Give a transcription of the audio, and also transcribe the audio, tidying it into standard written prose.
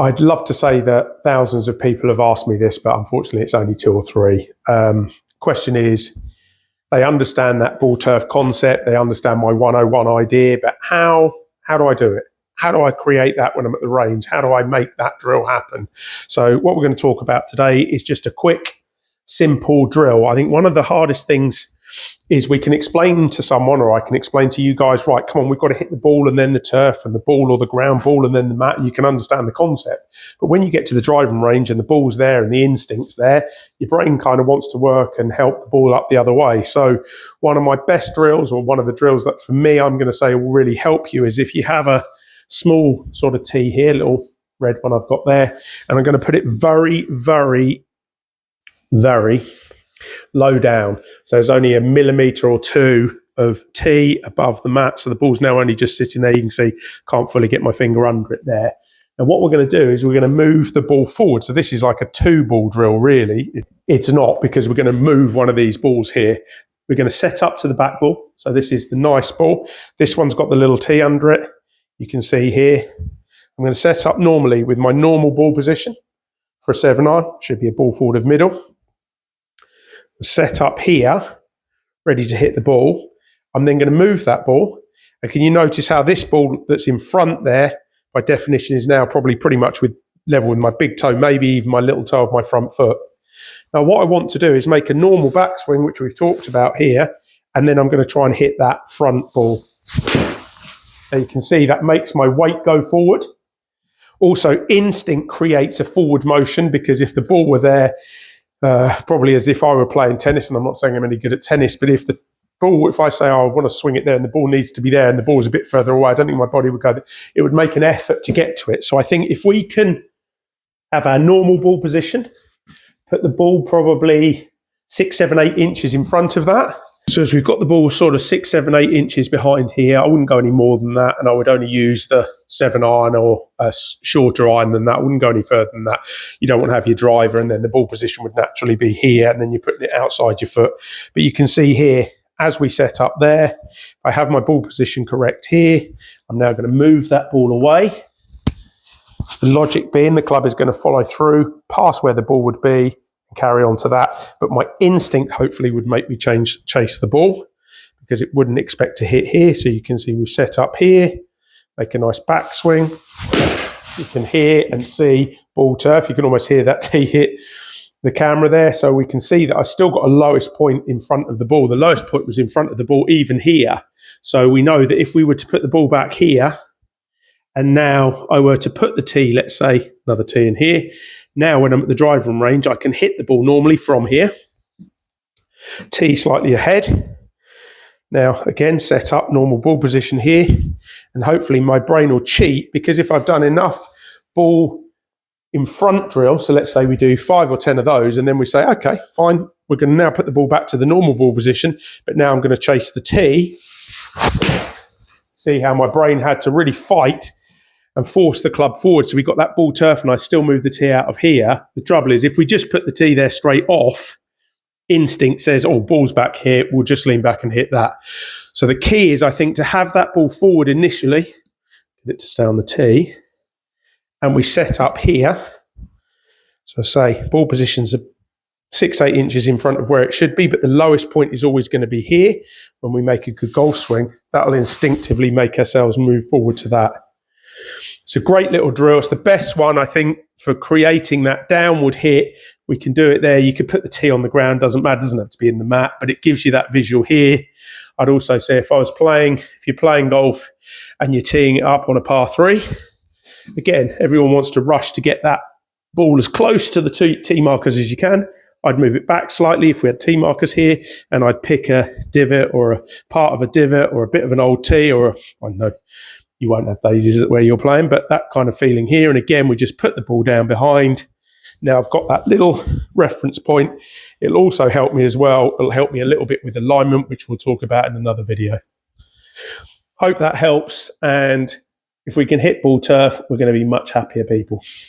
I'd love to say that thousands of people have asked me this, but unfortunately it's only 2 or 3. Question is, they understand that ball turf concept, they understand my 101 idea, but how do I do it? How do I create that when I'm at the range? How do I make that drill happen? So what we're going to talk about today is just a quick, simple drill. I think one of the hardest things is we can explain to someone, or I can explain to you guys, right, come on, we've got to hit the ball and then the turf and the ball, or the ground ball and then the mat, and you can understand the concept. But when you get to the driving range and the ball's there and the instinct's there, your brain kind of wants to work and help the ball up the other way. So one of my best drills, or one of the drills that for me I'm going to say will really help you, is if you have a small sort of tee here, little red one I've got there, and I'm going to put it very, very, very low down. So there's only 1 millimetre or 2 of tee above the mat. So the ball's now only just sitting there. You can see, can't fully get my finger under it there. And what we're going to do is we're going to move the ball forward. So this is like a 2-ball drill, really. It's not, because we're going to move one of these balls here. We're going to set up to the back ball. So this is the nice ball. This one's got the little tee under it. You can see here, I'm going to set up normally with my normal ball position for a 7-iron. Should be a ball forward of middle. Set up here, ready to hit the ball. I'm then going to move that ball. And can you notice how this ball that's in front there, by definition, is now probably pretty much level with my big toe, maybe even my little toe of my front foot. Now, what I want to do is make a normal backswing, which we've talked about here, and then I'm going to try and hit that front ball. Now you can see that makes my weight go forward. Also, instinct creates a forward motion, because if the ball were there, probably as if I were playing tennis, and I'm not saying I'm any good at tennis, but if I say, oh, I want to swing it there and the ball needs to be there and the ball's a bit further away, I don't think my body would go there. It would make an effort to get to it. So I think if we can have our normal ball position, put the ball probably 6, 7, 8 inches in front of that. So as we've got the ball sort of 6, 7, 8 inches behind here, I wouldn't go any more than that, and I would only use the 7-iron or a shorter iron than that. I wouldn't go any further than that. You don't want to have your driver and then the ball position would naturally be here, and then you're putting it outside your foot. But you can see here, as we set up there, I have my ball position correct here. I'm now going to move that ball away. The logic being the club is going to follow through past where the ball would be, carry on to that, but my instinct hopefully would make me chase the ball, because it wouldn't expect to hit here. So you can see we've set up here, make a nice backswing. You can hear and see ball turf. You can almost hear that tee hit the camera there. So we can see that I still got a lowest point in front of the ball. The lowest point was in front of the ball, even here. So we know that if we were to put the ball back here, and now I were to put the tee, let's say another tee in here. Now when I'm at the driving range, I can hit the ball normally from here. Tee slightly ahead. Now again, set up normal ball position here. And hopefully my brain will cheat, because if I've done enough ball in front drill, so let's say we do 5 or 10 of those, and then we say, okay, fine, we're going to now put the ball back to the normal ball position, but now I'm going to chase the tee. See how my brain had to really fight and force the club forward. So we got that ball turf and I still move the tee out of here. The trouble is, if we just put the tee there straight off, instinct says, oh, ball's back here, we'll just lean back and hit that. So the key is, I think, to have that ball forward initially, get it to stay on the tee, and we set up here. So say ball positions are 6, 8 inches in front of where it should be, but the lowest point is always going to be here. When we make a good golf swing, that'll instinctively make ourselves move forward to that. It's a great little drill. It's the best one, I think, for creating that downward hit. We can do it there. You could put the tee on the ground, doesn't matter, doesn't have to be in the mat, but it gives you that visual here. I'd also say if you're playing golf and you're teeing it up on a par 3, again, everyone wants to rush to get that ball as close to the tee markers as you can. I'd move it back slightly if we had tee markers here, and I'd pick a divot or a part of a divot or a bit of an old tee, or I don't know, you won't have daisies where you're playing, but that kind of feeling here. And again, we just put the ball down behind. Now I've got that little reference point. It'll also help me as well. It'll help me a little bit with alignment, which we'll talk about in another video. Hope that helps. And if we can hit ball turf, we're going to be much happier people.